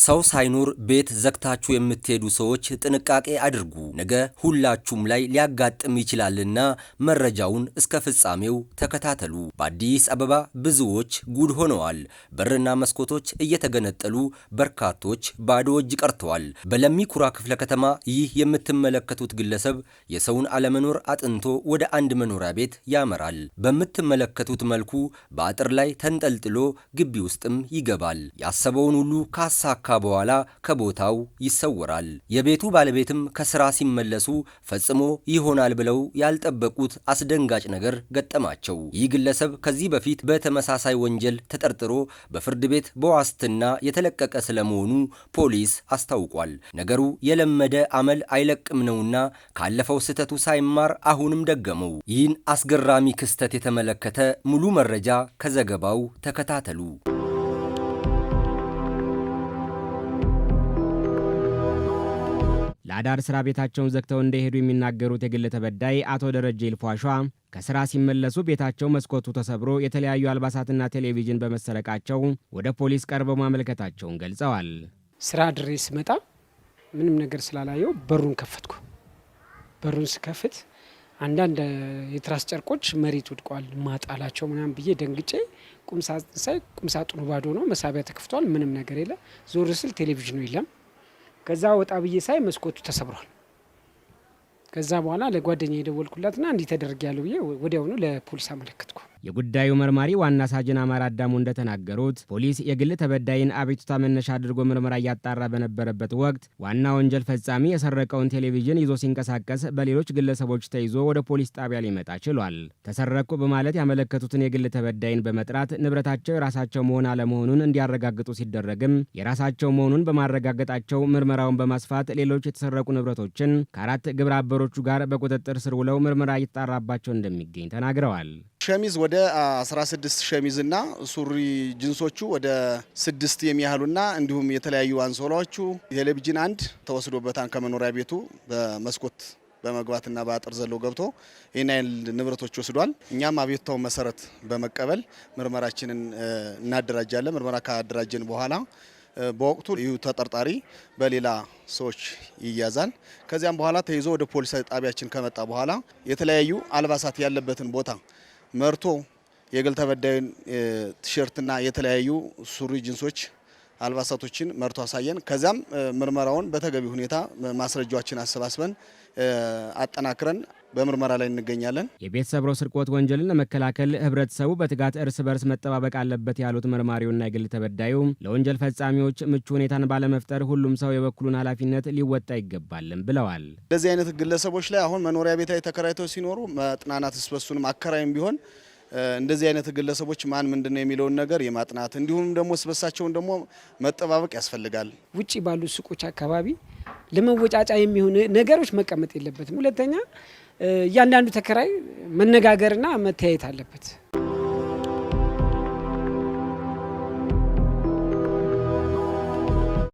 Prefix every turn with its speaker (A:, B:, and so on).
A: ሰው ሳይኖር ቤት ዘግታችሁ የምትሄዱ ሰዎች ጥንቃቄ አድርጉ። ነገ ሁላችሁም ላይ ሊያጋጥም ይችላልና መረጃውን እስከ ፍጻሜው ተከታተሉ። በአዲስ አበባ ብዙዎች ጉድ ሆነዋል። በርና መስኮቶች እየተገነጠሉ በርካቶች ባዶ እጅ ቀርተዋል። በለሚ ኩራ ክፍለ ከተማ ይህ የምትመለከቱት ግለሰብ የሰውን አለመኖር አጥንቶ ወደ አንድ መኖሪያ ቤት ያመራል። በምትመለከቱት መልኩ በአጥር ላይ ተንጠልጥሎ ግቢ ውስጥም ይገባል። ያሰበውን ሁሉ ካሳካ በኋላ ከቦታው ይሰወራል። የቤቱ ባለቤትም ከስራ ሲመለሱ ፈጽሞ ይሆናል ብለው ያልጠበቁት አስደንጋጭ ነገር ገጠማቸው። ይህ ግለሰብ ከዚህ በፊት በተመሳሳይ ወንጀል ተጠርጥሮ በፍርድ ቤት በዋስትና የተለቀቀ ስለመሆኑ ፖሊስ አስታውቋል። ነገሩ የለመደ አመል አይለቅም ነውና ካለፈው ስህተቱ ሳይማር አሁንም ደገመው። ይህን አስገራሚ ክስተት የተመለከተ ሙሉ መረጃ ከዘገባው ተከታተሉ።
B: ለአዳር ስራ ቤታቸውን ዘግተው እንደሄዱ የሚናገሩት የግል ተበዳይ አቶ ደረጀ ይልፏሿ ከስራ ሲመለሱ ቤታቸው መስኮቱ ተሰብሮ የተለያዩ አልባሳትና ቴሌቪዥን በመሰረቃቸው ወደ ፖሊስ ቀርበው ማመልከታቸውን ገልጸዋል።
C: ስራ ድሬስ መጣ ምንም ነገር ስላላየው በሩን ከፈትኩ። በሩን ስከፍት አንዳንድ የትራስ ጨርቆች መሬት ወድቀዋል። ማጣላቸው ምናምን ብዬ ደንግጬ ቁምሳጥኑ ባዶ ነው። መሳቢያ ተከፍቷል። ምንም ነገር የለ። ዞር ስል ቴሌቪዥኑ የለም። ከዛ ወጣ ብዬ ሳይ መስኮቱ ተሰብሯል። ከዛ በኋላ ለጓደኛዬ የደወልኩላትና እንዲህ ተደርጊያለሁ ብዬ ወዲያውኑ ለፖሊስ አመለከትኩ።
B: የጉዳዩ መርማሪ ዋና ሳጅን አማራ አዳሙ እንደተናገሩት ፖሊስ የግል ተበዳይን አቤቱታ መነሻ አድርጎ ምርመራ እያጣራ በነበረበት ወቅት ዋና ወንጀል ፈጻሚ የሰረቀውን ቴሌቪዥን ይዞ ሲንቀሳቀስ በሌሎች ግለሰቦች ተይዞ ወደ ፖሊስ ጣቢያ ሊመጣ ችሏል። ተሰረቁ በማለት ያመለከቱትን የግል ተበዳይን በመጥራት ንብረታቸው የራሳቸው መሆን አለመሆኑን እንዲያረጋግጡ ሲደረግም የራሳቸው መሆኑን በማረጋገጣቸው ምርመራውን በማስፋት ሌሎች የተሰረቁ ንብረቶችን ከአራት ግብረ አበሮቹ ጋር በቁጥጥር ስር ውለው ምርመራ እየተጣራባቸው እንደሚገኝ ተናግረዋል።
D: ሸሚዝ ወደ 16 ሸሚዝና ሱሪ ጅንሶቹ ወደ 6 የሚያህሉና እንዲሁም የተለያዩ አንሶላዎቹ ቴሌቪዥን አንድ ተወስዶበታን ከመኖሪያ ቤቱ በመስኮት በመግባትና በአጥር ዘሎ ገብቶ ይህን ንብረቶች ወስዷል። እኛም አቤቱታው መሰረት በመቀበል ምርመራችንን እናደራጃለን። ምርመራ ካደራጀን በኋላ በወቅቱ ይሁ ተጠርጣሪ በሌላ ሰዎች ይያዛል። ከዚያም በኋላ ተይዞ ወደ ፖሊስ ጣቢያችን ከመጣ በኋላ የተለያዩ አልባሳት ያለበትን ቦታ መርቶ የግል ተበዳይን ቲሸርትና የተለያዩ ሱሪ ጂንሶች አልባሳቶችን መርቶ አሳየን። ከዛም ምርመራውን በተገቢ ሁኔታ ማስረጃዎችን አሰባስበን አጠናክረን በምርመራ ላይ እንገኛለን።
B: የቤት ሰብሮ ስርቆት ወንጀልን ለመከላከል ህብረተሰቡ በትጋት እርስ በርስ መጠባበቅ አለበት ያሉት መርማሪውና የግል ተበዳዩ ለወንጀል ፈጻሚዎች ምቹ ሁኔታን ባለመፍጠር ሁሉም ሰው የበኩሉን ኃላፊነት ሊወጣ ይገባልም ብለዋል።
D: እንደዚህ አይነት ግለሰቦች ላይ አሁን መኖሪያ ቤት ላይ ተከራይተው ሲኖሩ መጥናናት ስበሱንም አከራይም ቢሆን እንደዚህ አይነት ግለሰቦች ማን ምንድነው የሚለውን ነገር የማጥናት እንዲሁም ደግሞ ስበሳቸውን ደግሞ መጠባበቅ ያስፈልጋል።
C: ውጪ ባሉ ሱቆች አካባቢ ለመወጫጫ የሚሆን ነገሮች መቀመጥ የለበትም። ሁለተኛ እያንዳንዱ ተከራይ መነጋገርና መተያየት አለበት።